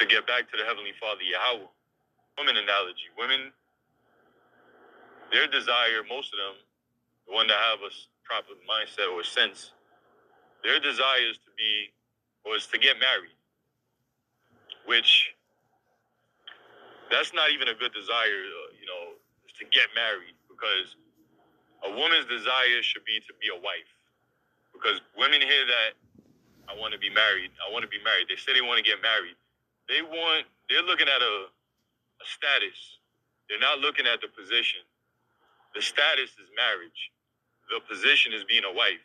to get back to the Heavenly Father, Yahweh. Women analogy. Women, their desire, most of them, the one that have a proper mindset or sense, their desire is to get married, which that's not even a good desire, is to get married, because a woman's desire should be to be a wife. Because women hear that, I want to be married. They say they want to get married. They're looking at a status. They're not looking at the position. The status is marriage. The position is being a wife.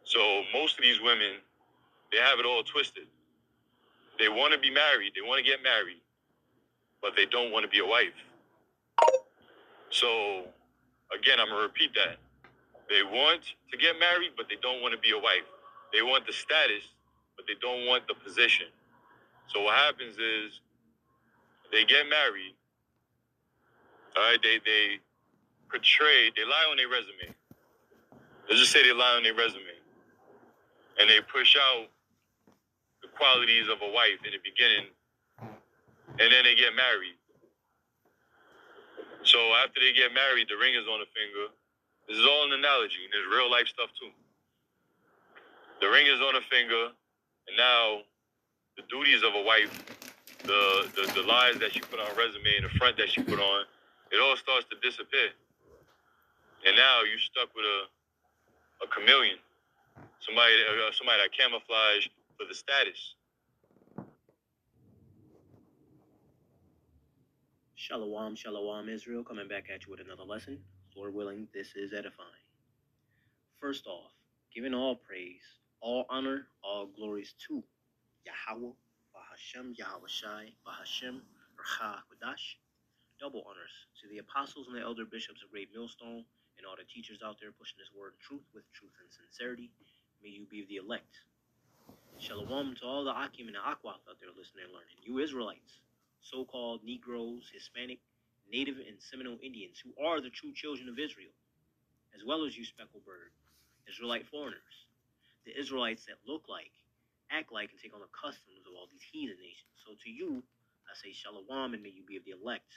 So most of these women, they have it all twisted. They want to be married. They want to get married, but they don't want to be a wife. So again, I'm going to repeat that. They want to get married, but they don't want to be a wife. They want the status, but they don't want the position. So what happens is they get married. All right, they lie on their resume. Let's just say they lie on their resume. And they push out the qualities of a wife in the beginning, and then they get married. So after they get married, the ring is on the finger. This is all an analogy, and there's real life stuff too. The ring is on the finger, and now the duties of a wife, the lies that she put on her resume and the front that she put on, it all starts to disappear. And now you're stuck with a chameleon, somebody that camouflage for the status. Shalom, shalom, Israel, coming back at you with another lesson. Lord willing, this is edifying. First off, giving all praise, all honor, all glories to Yahweh, Bahashem, Yahweh Shai, Bahashem, Racha Kodash. Double honors to the apostles and the elder bishops of Great Millstone and all the teachers out there pushing this word truth with truth and sincerity. May you be the elect. Shalom to all the Akim and the Akwath out there listening and learning. You Israelites, so-called Negroes, Hispanic, Native, and Seminole Indians who are the true children of Israel, as well as you speckled bird, Israelite foreigners, the Israelites that look like, act like, and take on the customs of all these heathen nations. So to you, I say shalom, and may you be of the elect.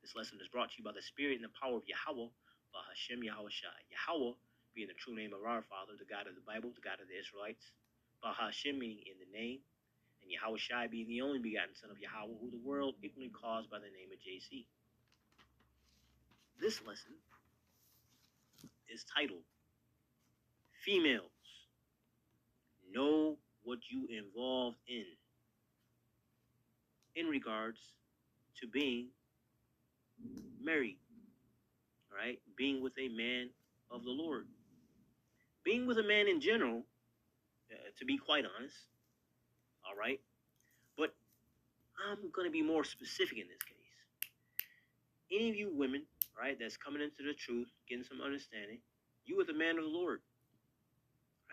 This lesson is brought to you by the Spirit and the power of Yahweh, Bahashem Yahweh Shai. Yahweh being the true name of our Father, the God of the Bible, the God of the Israelites. Bahashem meaning in the name, and Yahweh Shai being the only begotten Son of Yahweh, who the world ignorantly calls by the name of JC. This lesson is titled, Females, Know What You Involved in regards to being married, right? Being with a man of the Lord. Being with a man in general, to be quite honest, all right? But I'm going to be more specific in this case. Any of you women, right, that's coming into the truth, getting some understanding, you are the man of the Lord,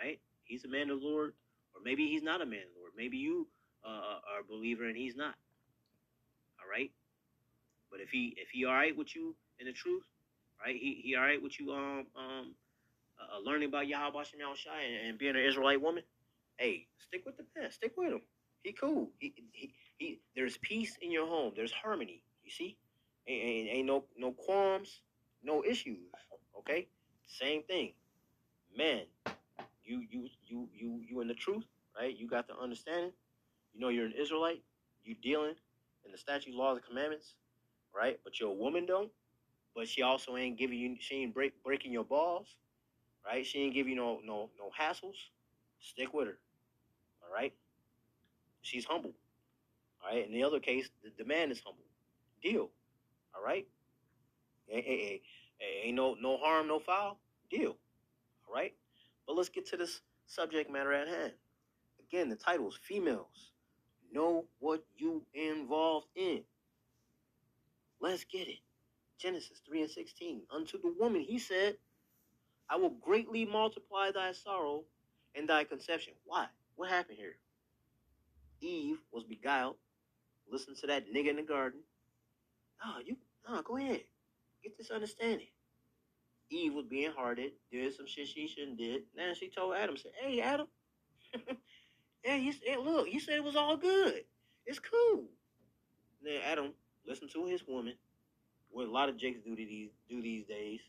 right? He's a man of the Lord, or maybe he's not a man of the Lord. Maybe you are a believer and he's not, all right? But if he all right with you in the truth, right? He all right with you learning about Yahweh Shem Yahweh Shai and being an Israelite woman. Hey, stick with the man. Stick with him. He cool. He. There's peace in your home. There's harmony. You see, ain't no qualms, no issues. Okay, same thing. Man, you in the truth, right? You got the understanding. You know you're an Israelite. You dealing in the statutes, laws, and commandments, right? But you're a woman though. But she also ain't giving you. She ain't breaking your balls, right? She ain't giving you no hassles. Stick with her. All right. She's humble. All right. In the other case, the man is humble. Deal. All right. Ain't no harm, no foul. Deal. All right. But let's get to this subject matter at hand. Again, the title is Females, Know What You Involved in. Let's get it. Genesis 3:16. Unto the woman he said, I will greatly multiply thy sorrow and thy conception. Why? What happened here? Eve was beguiled. Listen to that nigga in the garden. Go ahead. Get this understanding. Eve was being hearted, did some shit she shouldn't did. Then she told Adam, said, hey, Adam, yeah, look, you said it was all good. It's cool. Then Adam listened to his woman, what a lot of jakes do these days,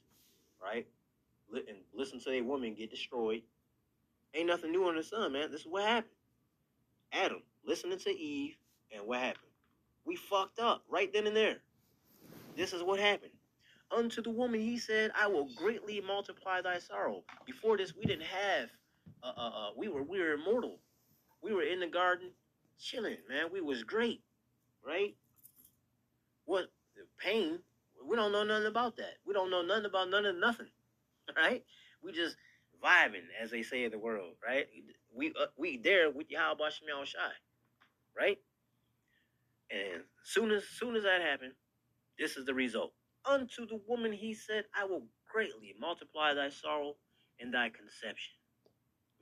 right? And listen to their woman get destroyed. Ain't nothing new under the sun, man. This is what happened. Adam listening to Eve, and what happened? We fucked up right then and there. This is what happened. Unto the woman he said, I will greatly multiply thy sorrow. Before this, we didn't have we were immortal. We were in the garden chilling, man. We was great, right? What pain? We don't know nothing about that. We don't know nothing about none of nothing, right? We just vibing, as they say in the world, right? We there with Yahweh Shemel Shai, right? And soon as that happened, this is the result. Unto the woman he said, I will greatly multiply thy sorrow and thy conception.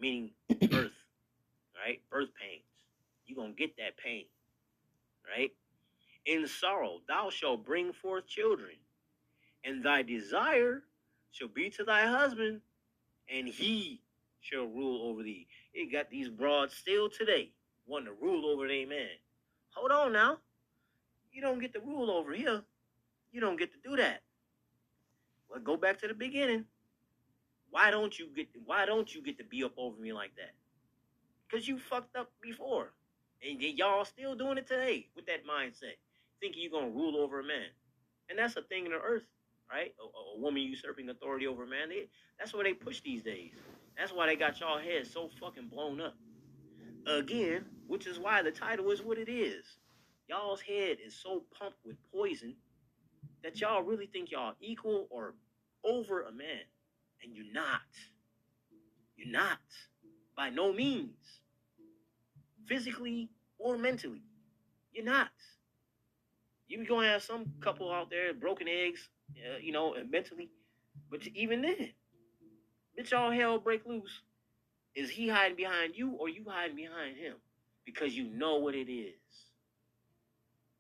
Meaning birth, right? Birth pains. You're going to get that pain, right? In sorrow thou shalt bring forth children, and thy desire shall be to thy husband, and he shall rule over thee. You got these broads still today wanting to rule over their man. Hold on now. You don't get to rule over here. You don't get to do that. Well, go back to the beginning. Why don't you get to be up over me like that? Because you fucked up before. And y'all still doing it today with that mindset. Thinking you're going to rule over a man. And that's a thing in the earth, right? A woman usurping authority over a man. That's what they push these days. That's why they got y'all heads so fucking blown up. Again, which is why the title is what it is. Y'all's head is so pumped with poison that y'all really think y'all equal or over a man. And you're not. You're not. By no means. Physically or mentally. You're not. You're going to have some couple out there, broken eggs, mentally. But even then, bitch, all hell break loose. Is he hiding behind you or you hiding behind him? Because you know what it is.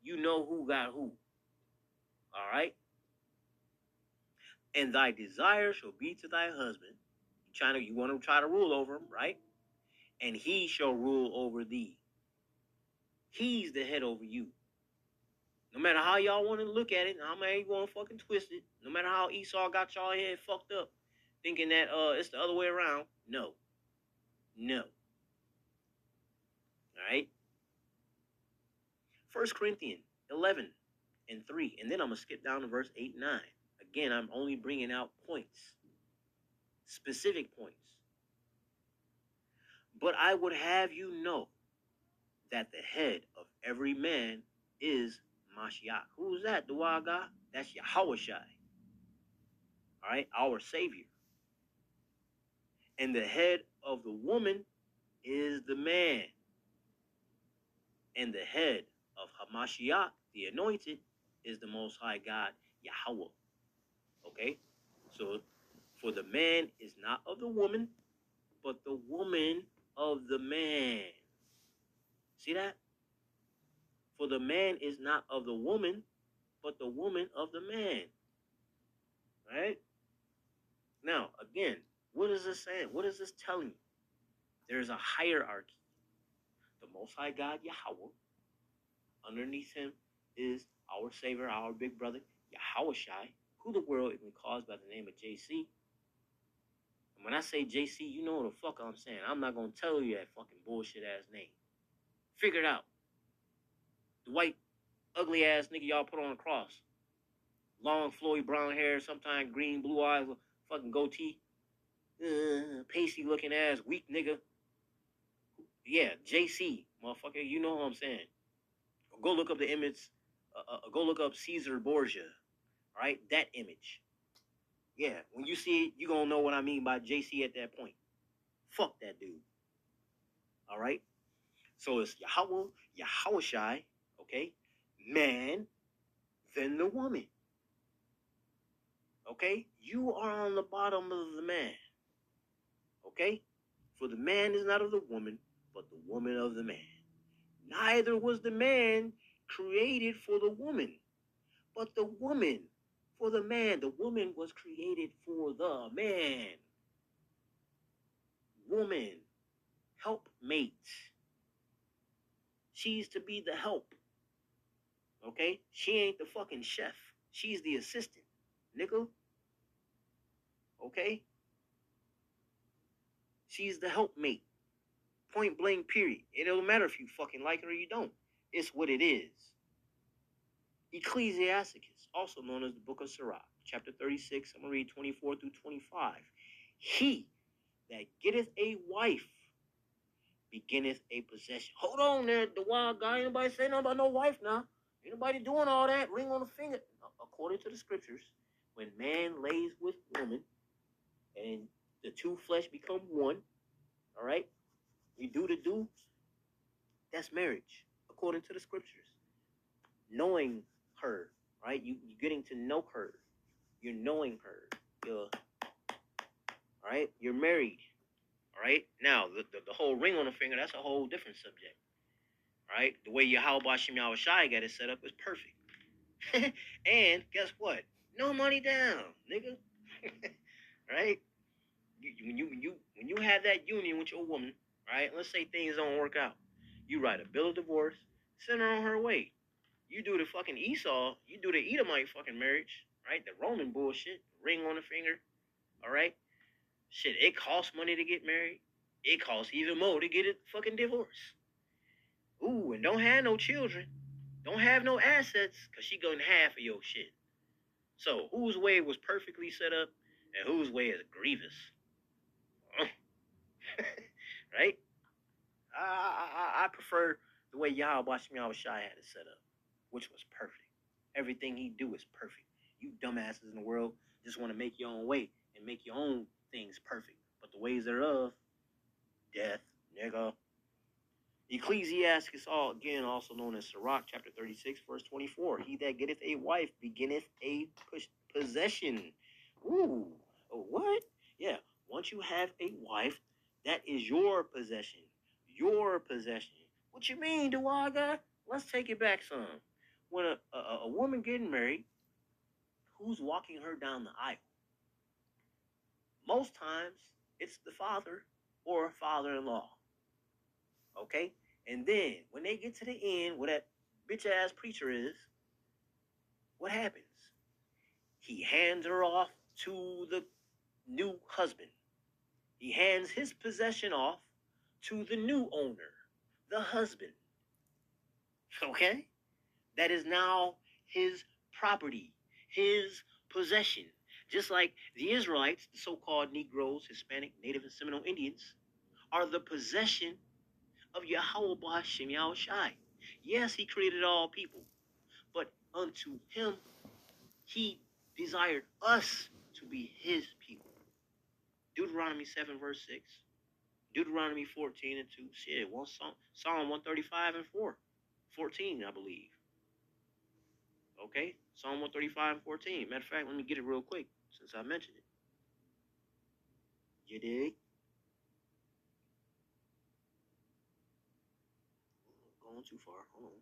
You know who got who. All right? And thy desire shall be to thy husband. You want to try to rule over him, right? And he shall rule over thee. He's the head over you. No matter how y'all want to look at it, how many you want to fucking twist it, no matter how Esau got y'all head fucked up, thinking that it's the other way around. No. All right? 1 Corinthians 11 and 3. And then I'm going to skip down to verse 8 and 9. Again, I'm only bringing out points. Specific points. But I would have you know that the head of every man is Mashiach. Who's that, Duaga? That's Yahushai. All right, our Savior. And the head of the woman is the man. And the head of Hamashiach, the anointed, is the Most High God, Yahweh. Okay? So, for the man is not of the woman, but the woman of the man. See that? For the man is not of the woman, but the woman of the man. Right? Now, again, what is this saying? What is this telling you? There is a hierarchy. The Most High God, Yahweh. Underneath him is our Savior, our big brother, Yahushai, who the world even calls by the name of JC. And when I say JC, you know what the fuck I'm saying. I'm not going to tell you that fucking bullshit ass name. Figure it out. The white, ugly ass nigga y'all put on the cross. Long, flowy brown hair, sometimes green, blue eyes, fucking goatee. Pasty looking ass, weak nigga. Yeah, JC, motherfucker. You know what I'm saying. Go look up the image. Go look up Caesar Borgia. All right, that image. Yeah, when you see it, you're going to know what I mean by JC at that point. Fuck that dude. All right? So it's Yahweh, Yahushai, okay? Man, then the woman. Okay? You are on the bottom of the man. Okay? For the man is not of the woman, but the woman of the man. Neither was the man created for the woman, but the woman for the man. The woman was created for the man. Woman, helpmate. She's to be the help. Okay? She ain't the fucking chef. She's the assistant. Nigga. Okay? She's the helpmate. Point blank, period. It don't matter if you fucking like it or you don't. It's what it is. Ecclesiasticus, also known as the Book of Sirach, chapter 36, I'm going to read 24 through 25. He that getteth a wife beginneth a possession. Hold on there, the wild guy. Ain't nobody saying nothing about no wife now. Ain't nobody doing all that. Ring on the finger. According to the scriptures, when man lays with woman and the two flesh become one, all right, you do the do, that's marriage, according to the scriptures. Knowing her, right? You getting to know her. You're knowing her. You're, all right? You're married. All right? Now, the whole ring on the finger, that's a whole different subject. All right? The way Yahweh Shem Yahushai got it set up is perfect. And guess what? No money down, nigga. Right? When you have that union with your woman, right? Let's say things don't work out. You write a bill of divorce, send her on her way. You do the fucking Esau, you do the Edomite fucking marriage, right? The Roman bullshit, ring on the finger, all right? Shit, it costs money to get married. It costs even more to get a fucking divorce. Ooh, and don't have no children. Don't have no assets, because she gonna half of your shit. So, whose way was perfectly set up, and whose way is grievous? Right? I prefer the way Yahweh Shem Yahushai had it set up, which was perfect. Everything he do is perfect. You dumbasses in the world just want to make your own way and make your own things perfect. But the ways thereof, death, nigga. Ecclesiastes, again, also known as Sirach, chapter 36, verse 24. He that getteth a wife beginneth a possession. Ooh, what? Yeah, once you have a wife, that is your possession. Your possession. What you mean, Duaga? Let's take it back some. When a woman getting married, who's walking her down the aisle? Most times, it's the father or father-in-law. Okay? And then, when they get to the end, where that bitch-ass preacher is, what happens? He hands her off to the new husband. He hands his possession off to the new owner, the husband. Okay? That is now his property, his possession. Just like the Israelites, the so-called Negroes, Hispanic, Native, and Seminole Indians, are the possession of Yahweh Shem Yahushai. Yes, he created all people, but unto him he desired us to be his people. Deuteronomy 7, verse 6. Deuteronomy 14 and 2. Shit, Psalm 135 and 4. 14, I believe. Okay? Psalm 135 and 14. Matter of fact, let me get it real quick since I mentioned it. You dig? Going too far. Hold on.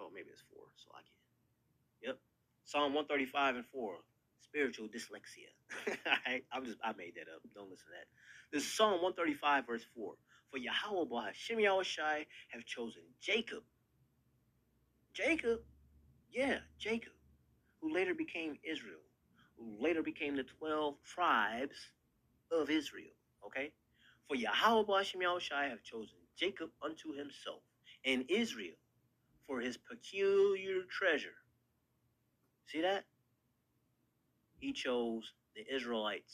Oh, maybe it's 4, so I can. Yep. Psalm 135 and 4. Spiritual dyslexia. I made that up. Don't listen to that. This is Psalm 135, verse 4. For Yahweh Shem Yahushai have chosen Jacob. Jacob? Yeah, Jacob. Who later became Israel. Who later became the 12 tribes of Israel. Okay? For Yahweh Shem Yahushai have chosen Jacob unto himself, and Israel for his peculiar treasure. See that? He chose the Israelites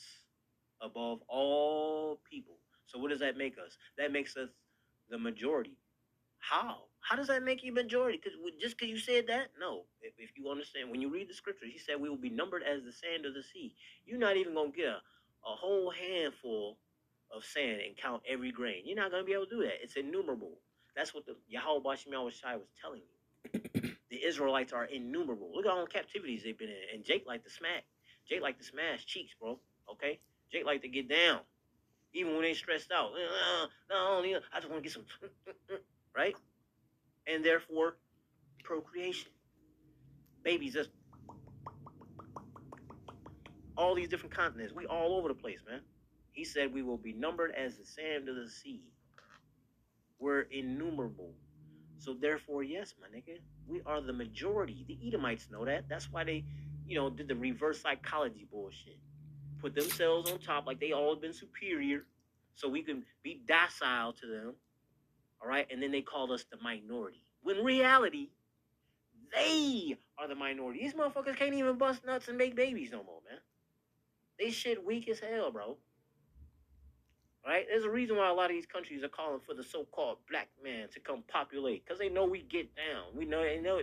above all people. So what does that make us? That makes us the majority. How? How does that make you majority? Just because you said that? No. If you understand, when you read the scriptures, he said we will be numbered as the sand of the sea. You're not even going to get a whole handful of sand and count every grain. You're not going to be able to do that. It's innumerable. That's what the Yahweh Shem Yahushai was telling you. The Israelites are innumerable. Look at all the captivities they've been in. And Jake liked to smack. Jake liked to smash cheeks, bro. Okay? Jake liked to get down. Even when they stressed out. No, I just want to get some. Right? And therefore, procreation. Babies just. all these different continents. We all over the place, man. He said we will be numbered as the sand of the sea. We're innumerable. So therefore, yes, my nigga, we are the majority. The Edomites know that. That's why they, did the reverse psychology bullshit. Put themselves on top like they all been superior, so we can be docile to them. All right, and then they call us the minority. When in reality, they are the minority. These motherfuckers can't even bust nuts and make babies no more, man. They shit weak as hell, bro. Right? There's a reason why a lot of these countries are calling for the so-called black man to come populate, because they know we get down.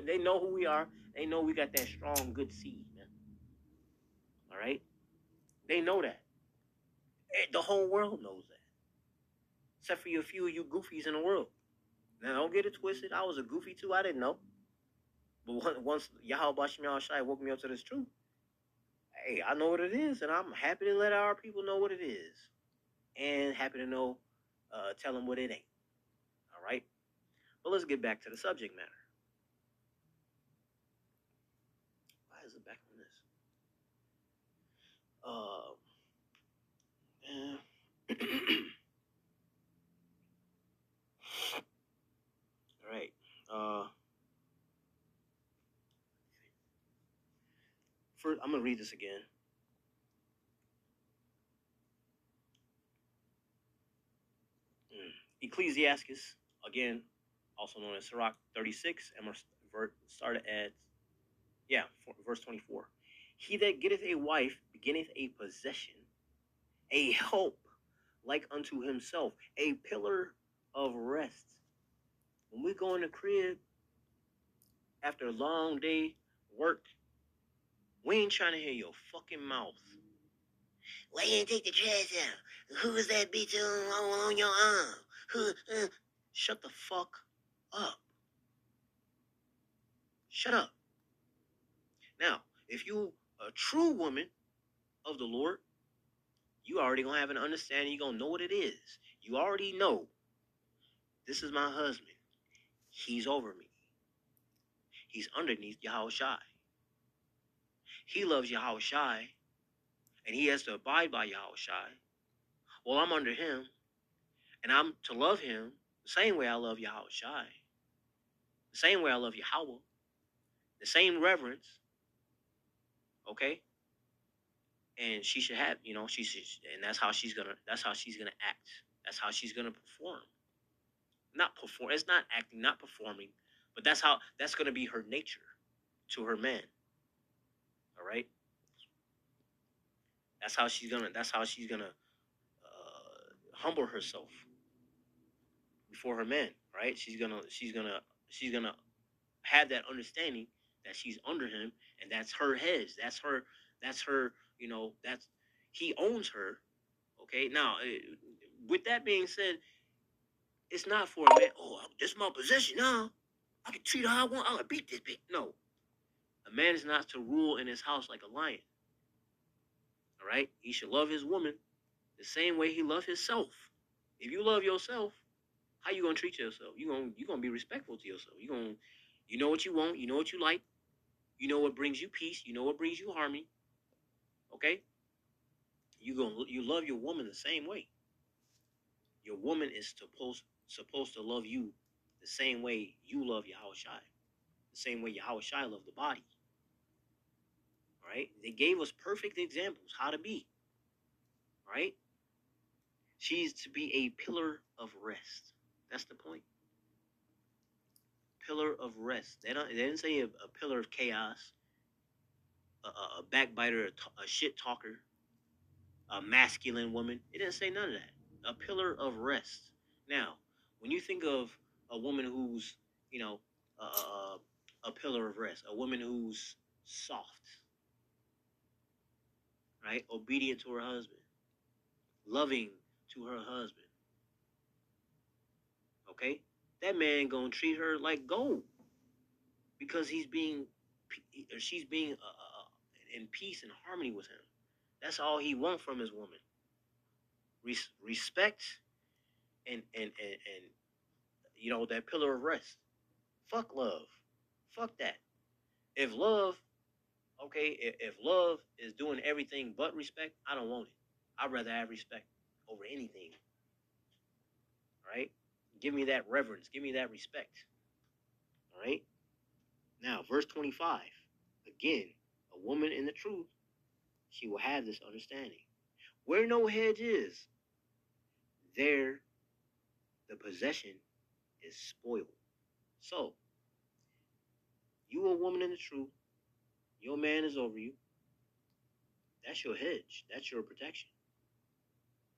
They know who we are. They know we got that strong, good seed, man. All right? They know that. The whole world knows that. Except for a few of you goofies in the world. Now, don't get it twisted. I was a goofy too. I didn't know. But once Yahweh Bashim Yahushai woke me up to this truth, hey, I know what it is, and I'm happy to let our people know what it is. And happy to know, tell them what it ain't. All right? But let's get back to the subject matter. Why is it back on this? All right. First, I'm gonna read this again. Ecclesiastes, again, also known as Sirach 36, and we're started at verse 24. He that getteth a wife beginneth a possession, a help like unto himself, a pillar of rest. When we go in the crib after a long day work, we ain't trying to hear your fucking mouth. Why you didn't take the trash out? Who is that bitch on your arm? Shut the fuck up. Shut up. Now, if you a true woman of the Lord, you already gonna have an understanding. You gonna know what it is. You already know. This is my husband. He's over me. He's underneath Yahushai. He loves Yahushai, and he has to abide by Yahushai. Well, I'm under him, and I'm to love him the same way I love Yahushai, the same way I love Yahweh, the same reverence. Okay, and she should have, she should, and that's how she's gonna act. That's how she's gonna perform. Not perform. It's not acting, not performing, but that's gonna be her nature to her man. All right. That's how she's gonna humble herself before her man. Right. She's gonna have that understanding that she's under him, and that's her head. That's her. That's he owns her. Okay. Now, with that being said, it's not for a man. Oh, this is my possession now. I can treat her how I want. I'm gonna beat this bitch. No, a man is not to rule in his house like a lion. All right, he should love his woman the same way he loves himself. If you love yourself, how you gonna treat yourself? You gonna be respectful to yourself. You know what you want. You know what you like. You know what brings you peace. You know what brings you harmony. Okay, you love your woman the same way. Your woman is supposed to love you the same way you love Yahushai, the same way Yahushai loved the body. Right? They gave us perfect examples how to be. Right? She's to be a pillar of rest. That's the point. Pillar of rest. They didn't say a pillar of chaos, a backbiter, a shit talker, a masculine woman. It didn't say none of that. A pillar of rest. Now, when you think of a woman who's, a pillar of rest, a woman who's soft, right? Obedient to her husband, loving to her husband. Okay? That man gonna treat her like gold because she's being in peace and harmony with him. That's all he wants from his woman. Respect and that pillar of rest. Fuck love. Fuck that. If love, Okay, if love is doing everything but respect, I don't want it. I'd rather have respect over anything. All right, give me that reverence, give me that respect. All right. Now, verse 25. Again, a woman in the truth, she will have this understanding. Where no hedge is, there the possession is spoiled. So, you a woman in the truth, your man is over you. That's your hedge. That's your protection.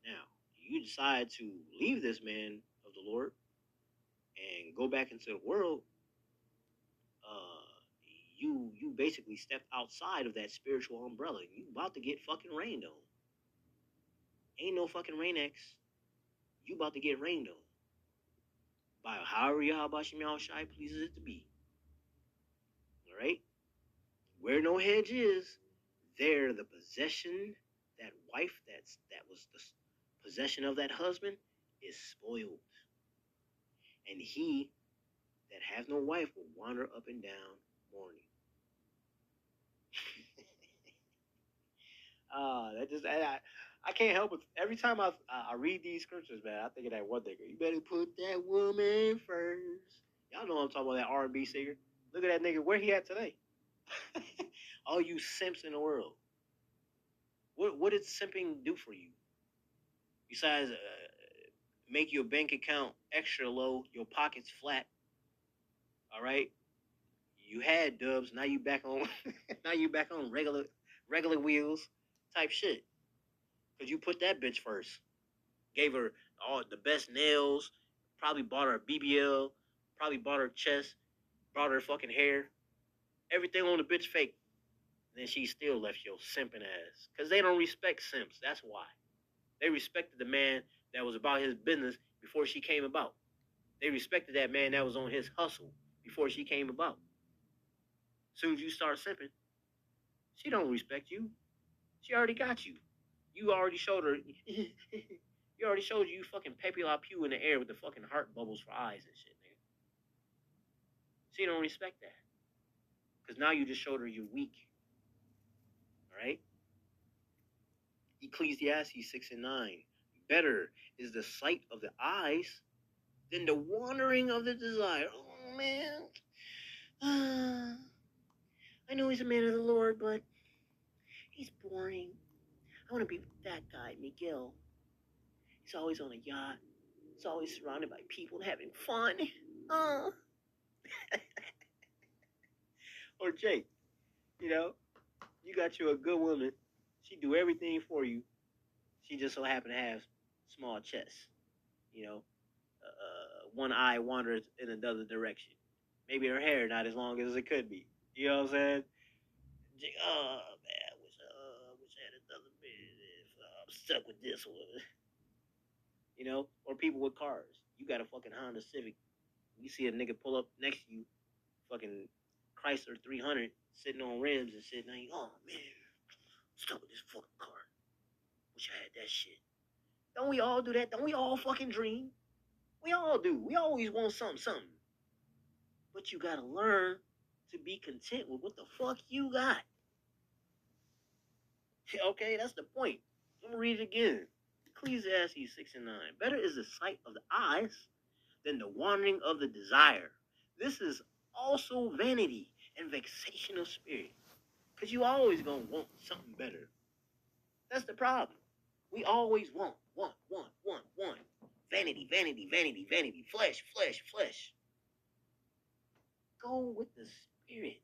Now, you decide to leave this man of the Lord and go back into the world. You basically stepped outside of that spiritual umbrella. You about to get fucking rained on. Ain't no fucking Rain-X. You about to get rained on by however Yahweh Shai pleases it to be. All right? Where no hedge is, there the possession, that wife that was the possession of that husband is spoiled. And he that has no wife will wander up and down mourning. I can't help it. Every time I read these scriptures, man, I think of that one thing. You better put that woman first. Y'all know I'm talking about, that R&B singer. Look at that nigga. Where he at today? All you simps in the world. What did simping do for you? Besides make your bank account extra low, your pockets flat. All right? You had dubs, now you back on now you back on regular wheels type shit. Cause you put that bitch first. Gave her all the best nails, probably bought her a BBL, probably bought her chest, brought her fucking hair. Everything on the bitch fake. And then she still left your simping ass. Cause they don't respect simps. That's why. They respected the man that was about his business before she came about. They respected that man that was on his hustle before she came about. Soon as you start simping, she don't respect you. She already got you. You already showed her. You already showed you fucking Pepe Le Pew in the air with the fucking heart bubbles for eyes and shit, nigga. She don't respect that. Because now you just showed her you're weak. All right? Ecclesiastes 6:9. Better is the sight of the eyes than the wandering of the desire. Oh, man. I know he's a man of the Lord, but he's boring. I want to be with that guy, Miguel. He's always on a yacht. He's always surrounded by people having fun. Or Jake, you got you a good woman. She do everything for you. She just so happen to have small chest. One eye wanders in another direction. Maybe her hair not as long as it could be. You know what I'm saying? Oh man, I wish I had another bit. I'm stuck with this one. Or people with cars. You got a fucking Honda Civic. You see a nigga pull up next to you, fucking Chrysler 300, sitting on rims and shit. Now you, oh man, I'm stuck with this fucking car. Wish I had that shit. Don't we all do that? Don't we all fucking dream? We all do. We always want something. But you gotta learn to be content with what the fuck you got. Okay, that's the point. I'm gonna read it again. Ecclesiastes 6:9. Better is the sight of the eyes than the wandering of the desire. This is also vanity and vexation of spirit. Because you always gonna want something better. That's the problem. We always want. Vanity, vanity, vanity, vanity. Flesh, flesh, flesh. Go with the spirit.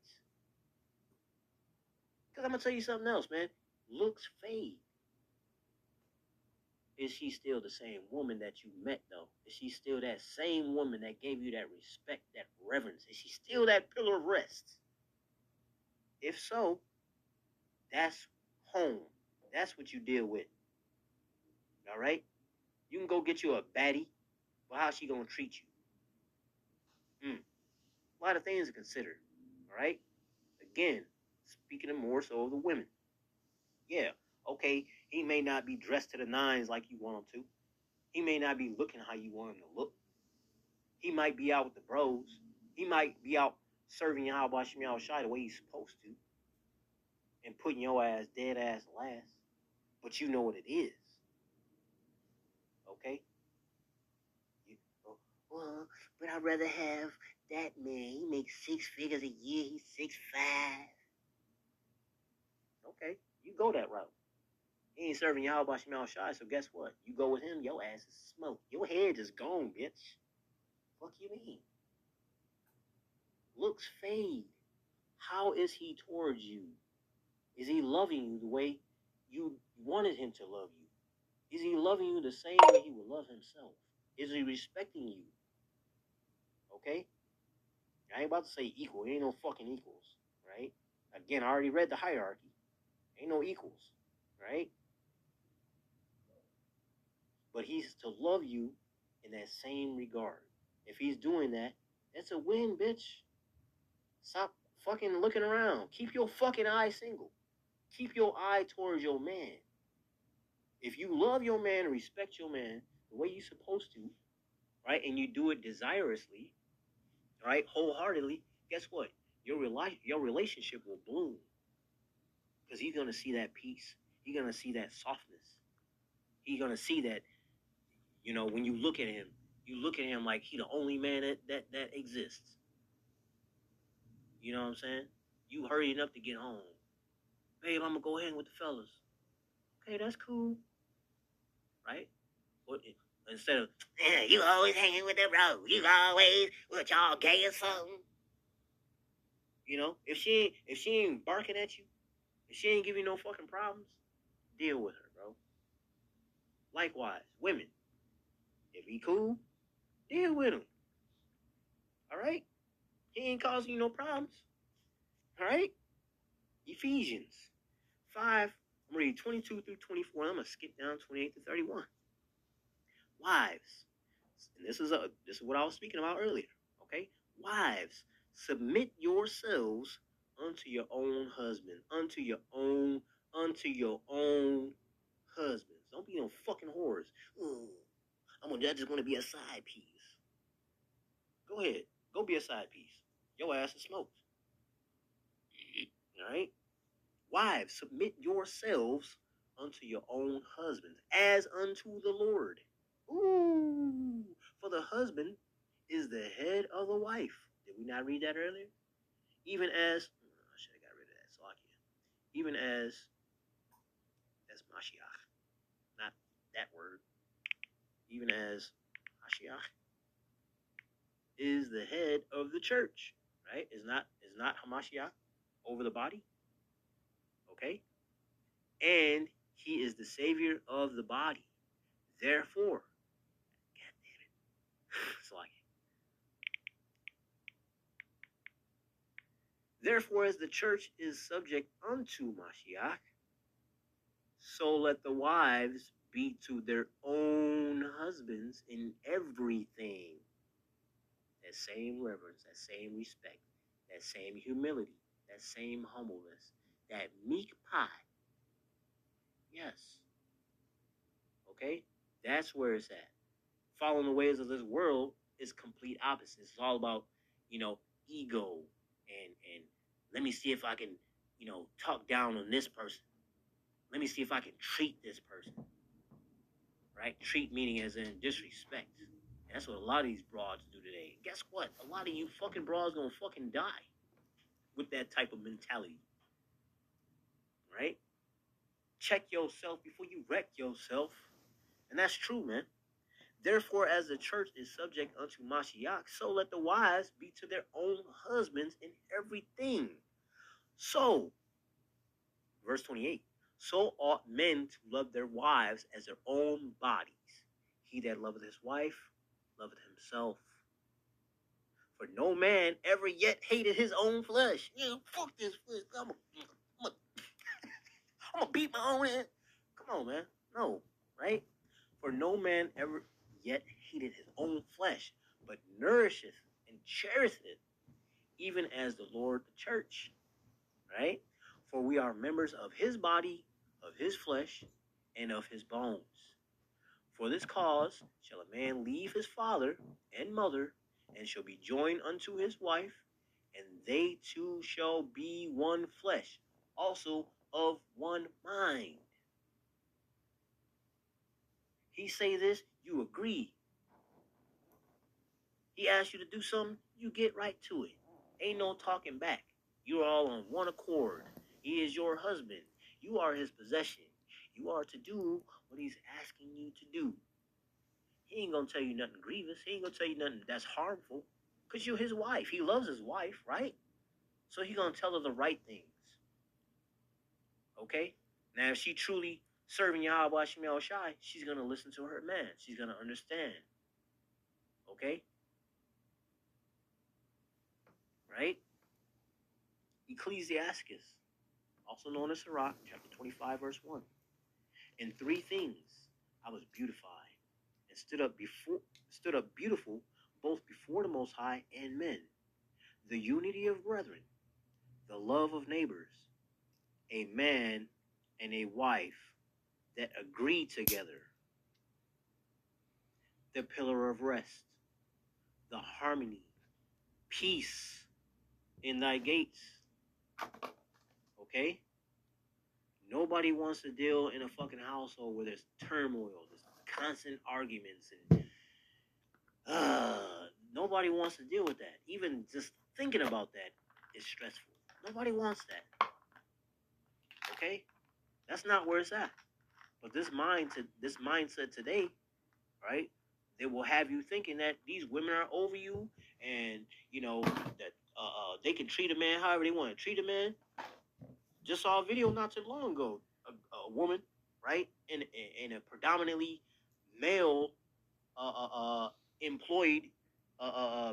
Because I'm going to tell you something else, man. Looks fade. Is she still the same woman that you met, though? Is she still that same woman that gave you that respect, that reverence? Is she still that pillar of rest? If so, that's home. That's what you deal with. All right? You can go get you a baddie, but how's she going to treat you? A lot of things to consider. All right? Again, speaking of more so of the women. Yeah, okay, he may not be dressed to the nines like you want him to. He may not be looking how you want him to look. He might be out with the bros. He might be out serving Yahweh Shai the way he's supposed to. putting your ass dead ass last, but you know what it is. Okay? Well, but I'd rather have that man. He makes 6 figures a year. He's 6'5". Okay, you go that route. He ain't serving y'all by Shemal Shai, so guess what? You go with him, your ass is smoked. Your head is gone, bitch. Fuck you mean? Looks fade. How is he towards you? Is he loving you the way you wanted him to love you? Is he loving you the same way he would love himself? Is he respecting you? Okay? I ain't about to say equal. Ain't no fucking equals, right? Again, I already read the hierarchy. Ain't no equals, right? But he's to love you in that same regard. If he's doing that, that's a win, bitch. Stop fucking looking around. Keep your fucking eye single. Keep your eye towards your man. If you love your man and respect your man the way you're supposed to, right, and you do it desirelessly, right, wholeheartedly, guess what? Your relationship will bloom. Because he's going to see that peace. He's going to see that softness. He's going to see that, when you look at him like he the only man that exists. You know what I'm saying? You hurrying up to get home. Babe, I'm going to go hang with the fellas. Okay, that's cool. Right? Instead of, you always hanging with the bro. You always, what, y'all gay or something? If she ain't barking at you, if she ain't giving you no fucking problems, deal with her, bro. Likewise, women. If he cool, deal with him. All right? He ain't causing you no problems. All right? Ephesians 5, I'm reading 22 through 24. I'm going to skip down 28 to 31. Wives, and this is what I was speaking about earlier, okay? Wives, submit yourselves unto your own husband, unto your own husbands. Don't be no fucking whores. I just want to be a side piece. Go ahead, go be a side piece. Your ass is smoked. All right? Wives, submit yourselves unto your own husbands, as unto the Lord. Ooh, for the husband is the head of the wife. Did we not read that earlier? Even as, I should have got rid of that, Salakia. Even as, that's Mashiach, not that word. Even as Mashiach is the head of the church, right? Is not Hamashiach over the body, okay? And he is the savior of the body. Therefore, God damn it, it's like, therefore, as the church is subject unto Mashiach, so let the wives be to their own husbands in everything. That same reverence, that same respect, that same humility, that same humbleness, that meek pie. Yes. Okay? That's where it's at. Following the ways of this world is complete opposite. It's all about, ego and let me see if I can, talk down on this person. Let me see if I can treat this person. Right? Treat meaning as in disrespect. And that's what a lot of these broads do today. And guess what? A lot of you fucking broads gonna fucking die with that type of mentality. Right? Check yourself before you wreck yourself. And that's true, man. Therefore, as the church is subject unto Mashiach, so let the wives be to their own husbands in everything. So, verse 28, so ought men to love their wives as their own bodies. He that loveth his wife, loveth himself. For no man ever yet hated his own flesh. Fuck this flesh. I'm gonna beat my own head. Come on, man. No, right? For no man ever yet hated his own flesh, but nourisheth and cherisheth it, even as the Lord the church. Right? For we are members of his body, of his flesh, and of his bones. For this cause shall a man leave his father and mother, and shall be joined unto his wife, and they two shall be one flesh. also of one mind. He say this, you agree. He asks you to do something, you get right to it. Ain't no talking back. You're all on one accord. He is your husband. You are his possession. You are to do what he's asking you to do. He ain't gonna tell you nothing grievous. He ain't gonna tell you nothing that's harmful. Because you're his wife. He loves his wife, right? So he gonna tell her the right things. Okay? Now if she truly serving Yahweh Shemel Shai, she's gonna listen to her man. She's gonna understand. Okay? Right? Ecclesiasticus, also known as Sirach, chapter 25, verse 1. In three things I was beautified and stood up beautiful both before the Most High and men. The unity of brethren, the love of neighbors, a man and a wife that agree together, the pillar of rest, the harmony, peace in thy gates. Okay? Nobody wants to deal in a fucking household where there's turmoil, there's constant arguments, and nobody wants to deal with that. Even just thinking about that is stressful. Nobody wants that. Okay? That's not where it's at. But this mindset today, right? They will have you thinking that these women are over you, and you know that they can treat a man however they want to treat a man. Just saw a video not too long ago. A woman, right, in a predominantly male employed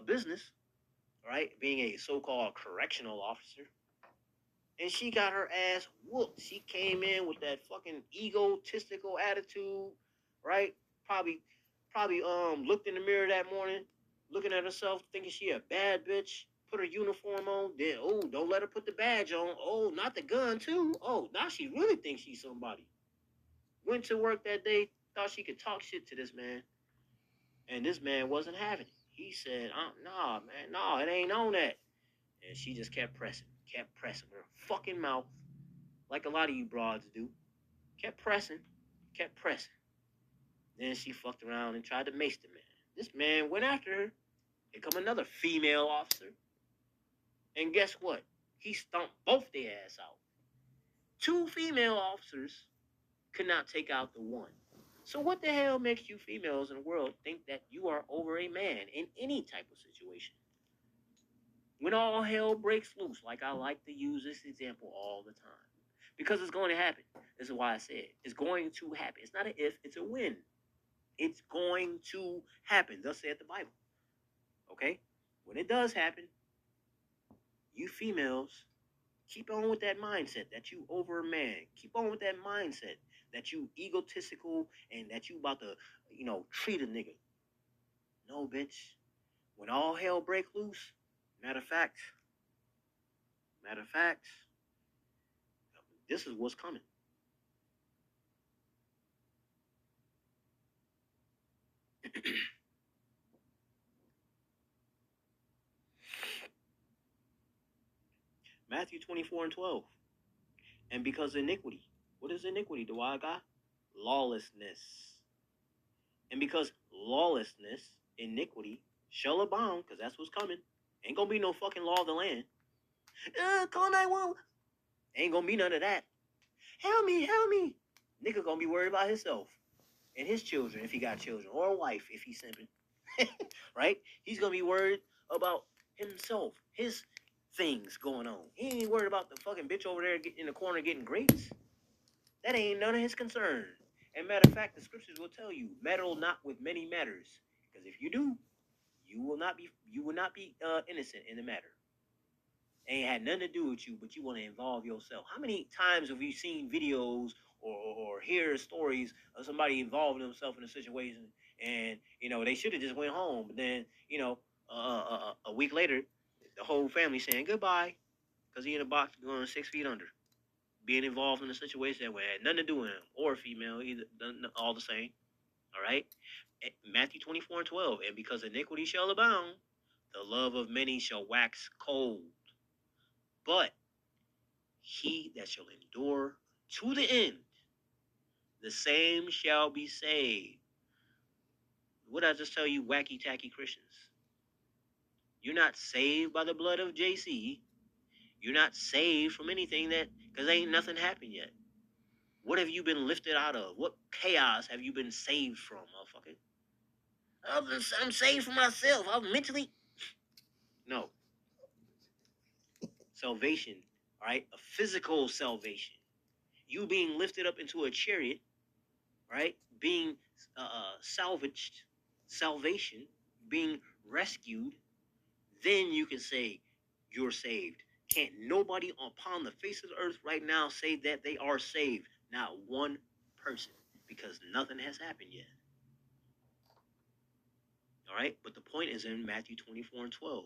business, right, being a so-called correctional officer, and she got her ass whooped. She came in with that fucking egotistical attitude, right? Probably looked in the mirror that morning, looking at herself, thinking she a bad bitch. Put her uniform on, then don't let her put the badge on. Oh, not the gun too. Oh, now she really thinks she's somebody. Went to work that day, thought she could talk shit to this man, and this man wasn't having it. He said, "Nah, man, nah, it ain't on that." And she just kept pressing with her fucking mouth, like a lot of you broads do. Kept pressing. Then she fucked around and tried to mace the man. This man went after her. Here come another female officer. And guess what? He stomped both their ass out. Two female officers could not take out the one. So what the hell makes you females in the world think that you are over a man in any type of situation? When all hell breaks loose, like I like to use this example all the time. Because it's going to happen. This is why I said it's going to happen. It's not an if, it's a when. It's going to happen. Thus saith the Bible. Okay? When it does happen, you females keep on with that mindset that you over a man. Keep on with that mindset that you egotistical and that you about to, treat a nigga. No, bitch. When all hell break loose, matter of fact, this is what's coming. Matthew 24 and 12. And because iniquity. What is iniquity, the wild guy? Lawlessness. And because lawlessness, iniquity, shall abound, because that's what's coming. Ain't gonna be no fucking law of the land. Call 911. Ain't gonna be none of that. Help me. Nigga gonna be worried about himself and his children if he got children, or a wife if he's simping. Right? He's gonna be worried about himself, his things going on. He ain't worried about the fucking bitch over there in the corner getting grapes. That ain't none of his concern. And matter of fact, the scriptures will tell you, meddle not with many matters, because if you do, you will not be innocent in the matter. Ain't had nothing to do with you, but you want to involve yourself. How many times have you seen videos or hear stories of somebody involving themselves in a situation, and they should have just went home, but then a week later, the whole family saying goodbye because he in a box going 6 feet under, being involved in a situation that had nothing to do with him or a female, either, all the same. All right, Matthew 24 and 12, and because iniquity shall abound, the love of many shall wax cold. But he that shall endure to the end, the same shall be saved. What did I just tell you, wacky tacky Christians? You're not saved by the blood of JC. You're not saved from anything because ain't nothing happened yet. What have you been lifted out of? What chaos have you been saved from, motherfucker? I'm saved from myself. I'm mentally. No. Salvation, all right? A physical salvation. You being lifted up into a chariot, right? Being salvaged, salvation, being rescued, then you can say you're saved. Can't nobody upon the face of the earth right now say that they are saved. Not one person, because nothing has happened yet. All right? But the point is in Matthew 24 and 12.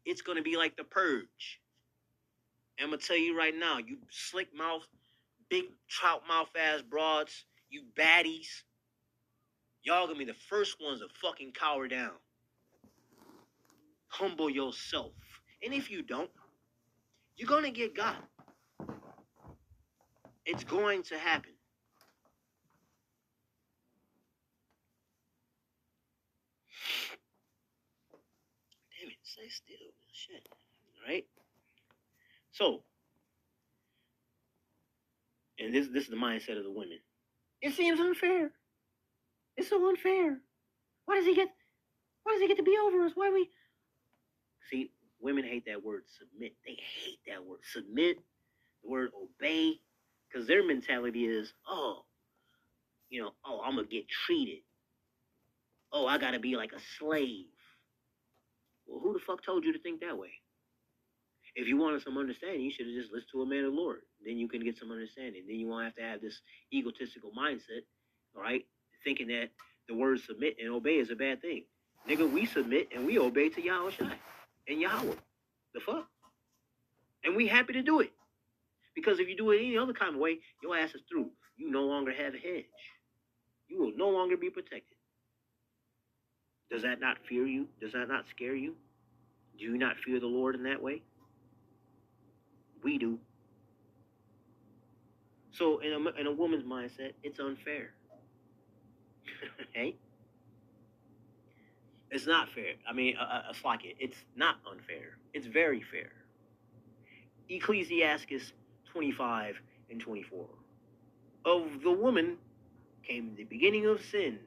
It's going to be like the purge. I'm going to tell you right now, you slick mouth, big trout mouth ass broads, you baddies, y'all going to be the first ones to fucking cower down. Humble yourself. And if you don't, you're going to get got. It's going to happen. Damn it, stay still. Shit. All right? So, and this is the mindset of the women. It seems unfair. It's so unfair. Why does he get to be over us? Why we... See, women hate that word submit. They hate that word submit, the word obey, because their mentality is, I'm going to get treated. Oh, I got to be like a slave. Well, who the fuck told you to think that way? If you wanted some understanding, you should have just listened to a man of the Lord. Then you can get some understanding. Then you won't have to have this egotistical mindset, all right, thinking that the word submit and obey is a bad thing. Nigga, we submit and we obey to Yahweh Shai and Yahweh. The fuck? And we happy to do it. Because if you do it any other kind of way, your ass is through. You no longer have a hedge. You will no longer be protected. Does that not fear you? Does that not scare you? Do you not fear the Lord in that way? We do. So in a woman's mindset, it's unfair. Hey? It's not fair. I mean, fuck it. It's not unfair. It's very fair. Ecclesiastes 25 and 24. Of the woman came the beginning of sin,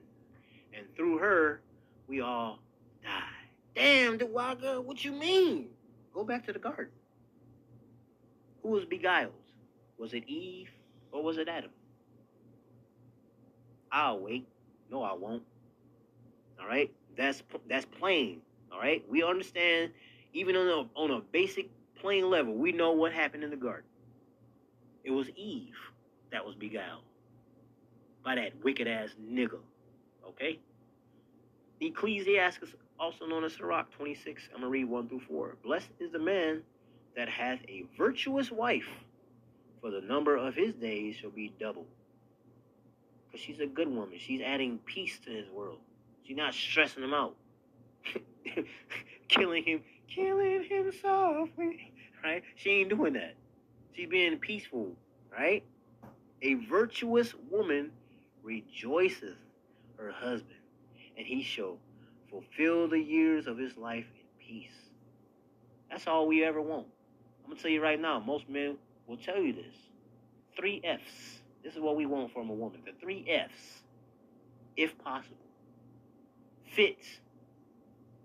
and through her we all died. Damn, Dewaga, what you mean? Go back to the garden. Who was beguiled? Was it Eve or was it Adam? I'll wait. No, I won't. All right? That's plain. All right? We understand, even on a basic plain level, we know what happened in the garden. It was Eve that was beguiled by that wicked ass nigga. Okay? Ecclesiastes, also known as Sirach 26, I'm going to read 1 through 4. Blessed is the man that hath a virtuous wife, for the number of his days shall be double. Because she's a good woman. She's adding peace to his world. She's not stressing him out. killing him softly. Right? She ain't doing that. She's being peaceful. Right? A virtuous woman rejoiceth her husband, and he shall fulfill the years of his life in peace. That's all we ever want. I'm going to tell you right now, most men will tell you this. 3 F's. This is what we want from a woman. The 3 F's. If possible. Fits.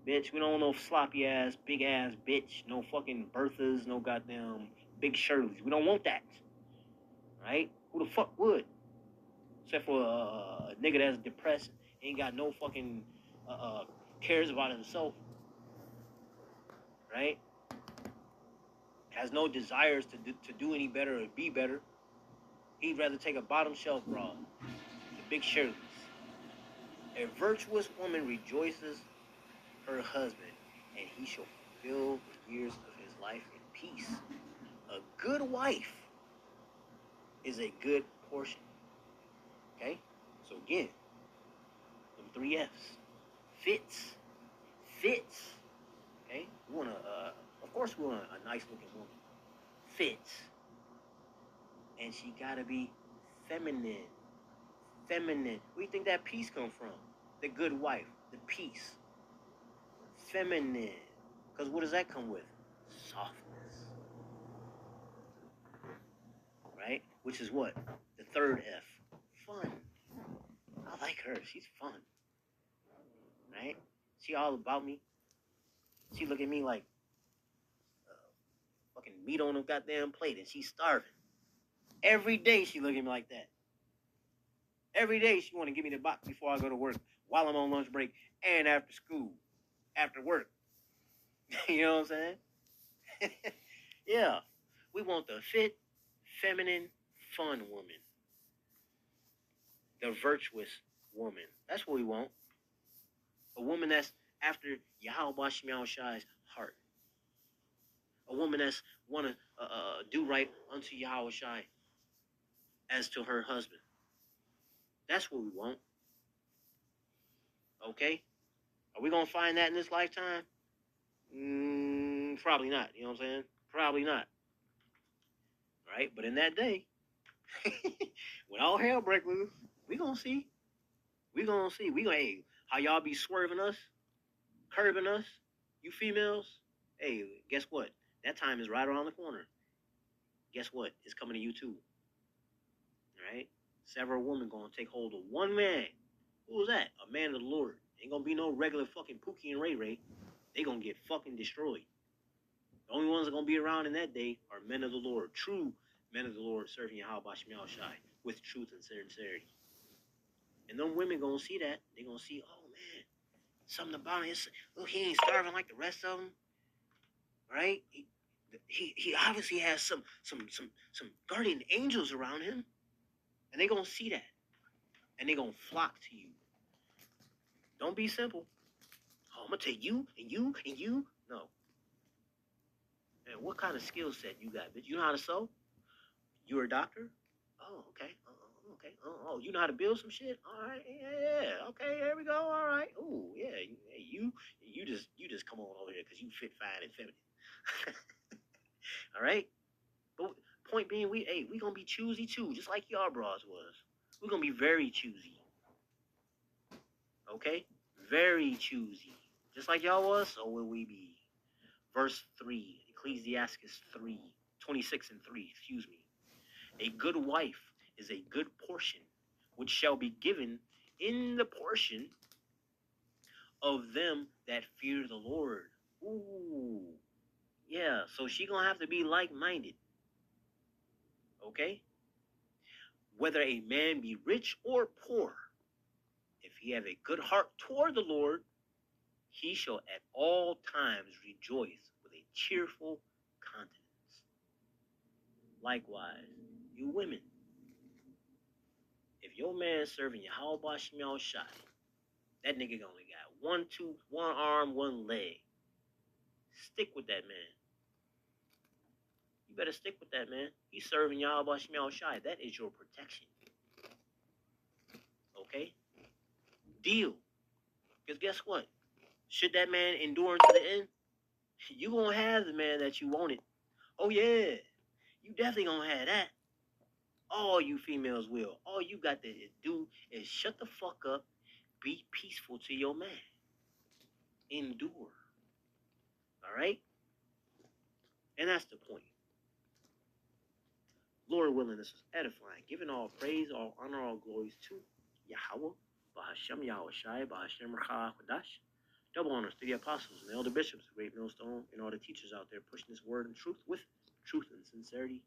Bitch, we don't want no sloppy ass, big ass bitch. No fucking Berthas, no goddamn big Shirleys. We don't want that. Right? Who the fuck would? Except for a nigga that's depressed, ain't got no fucking cares about himself. Right? Has no desires to do any better or be better. He'd rather take a bottom shelf broad. The big Shirleys. A virtuous woman rejoices her husband, and he shall fulfill the years of his life in peace. A good wife is a good portion. Okay? So again, them 3 F's. Fits. Okay? We want of course we want a nice looking woman. Fits. And she gotta be feminine. Feminine. Where you think that peace come from? The good wife, the peace. Feminine. Because what does that come with? Softness. Right? Which is what? The third F. Fun. I like her. She's fun. Right? She all about me. She look at me like fucking meat on a goddamn plate and she's starving. Every day she look at me like that. Every day she want to give me the box before I go to work, while I'm on lunch break, and after school, after work. You know what I'm saying? Yeah. We want the fit, feminine, fun woman. The virtuous woman. That's what we want. A woman that's after Yahweh Shemiah Shai's heart. A woman that's want to do right unto Yahweh Shai as to her husband. That's what we want. Okay? Are we going to find that in this lifetime? Probably not. You know what I'm saying? Probably not. Right? But in that day, when all hell break loose, we going to see. We going to see. We going to, hey, how y'all be swerving us, curbing us, you females. Hey, guess what? That time is right around the corner. Guess what? It's coming to you too. All right? Several women going to take hold of one man. Who was that? A man of the Lord. Ain't going to be no regular fucking Pookie and Ray Ray. They going to get fucking destroyed. The only ones that are going to be around in that day are men of the Lord. True men of the Lord serving Yahweh Shemiah Shai with truth and sincerity. And them women going to see that. They're going to see, oh man, something about him. Look, he ain't starving like the rest of them. Right? He obviously has some guardian angels around him. And they're going to see that. And they're going to flock to you. Don't be simple. Oh, I'm going to take you and you and you. No. Man, what kind of skill set you got, bitch? You know how to sew? You're a doctor? Oh, okay. Okay. Oh, you know how to build some shit? All right. Yeah. Okay. Here we go. All right. Oh, yeah. You just come on over here because you fit fine and feminine. All right. But point being, we gonna be choosy too, just like y'all bras was. We're gonna be very choosy. Okay. Very choosy, just like y'all was. So will we be. Verse 3, Ecclesiastes 3:26-3. Excuse me. A good wife is a good portion, which shall be given in the portion of them that fear the Lord. Ooh, yeah. So she gonna have to be like-minded. Okay. Whether a man be rich or poor, if he have a good heart toward the Lord, he shall at all times rejoice with a cheerful countenance. Likewise, you women, if your man serving Yahweh Shemiah Shai, that nigga only got one tooth, one arm, one leg. Stick with that man. You better stick with that man. He's serving Yahweh Shemiah Shai. That is your protection. Okay? Deal. Because guess what? Should that man endure to the end, you gonna have the man that you wanted. Oh yeah. You definitely gonna have that. All you females will. All you got to do is shut the fuck up. Be peaceful to your man. Endure. All right? And that's the point. Lord willing, this was edifying. Giving all praise, all honor, all glories to Yahweh, Bahashem Yahweh Shai, Bahashem Rachah Kodash. Double honors to the apostles and the elder bishops, the great millstone, and all the teachers out there pushing this word and truth with truth and sincerity.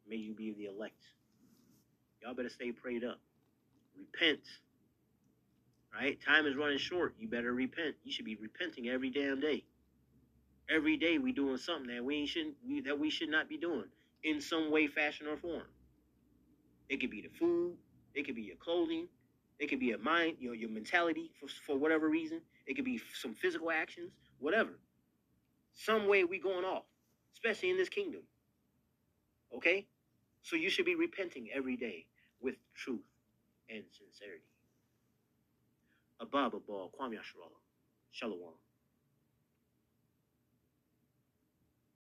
May you be the elect. Y'all better stay prayed up. Repent. Right? Time is running short. You better repent. You should be repenting every damn day. Every day we doing something that we should not be doing in some way, fashion, or form. It could be the food. It could be your clothing. It could be a mind, your mentality for whatever reason. It could be some physical actions, whatever. Some way we going off, especially in this kingdom. Okay? So you should be repenting every day with truth and sincerity. Abba, Kwam Yashara. Shalom.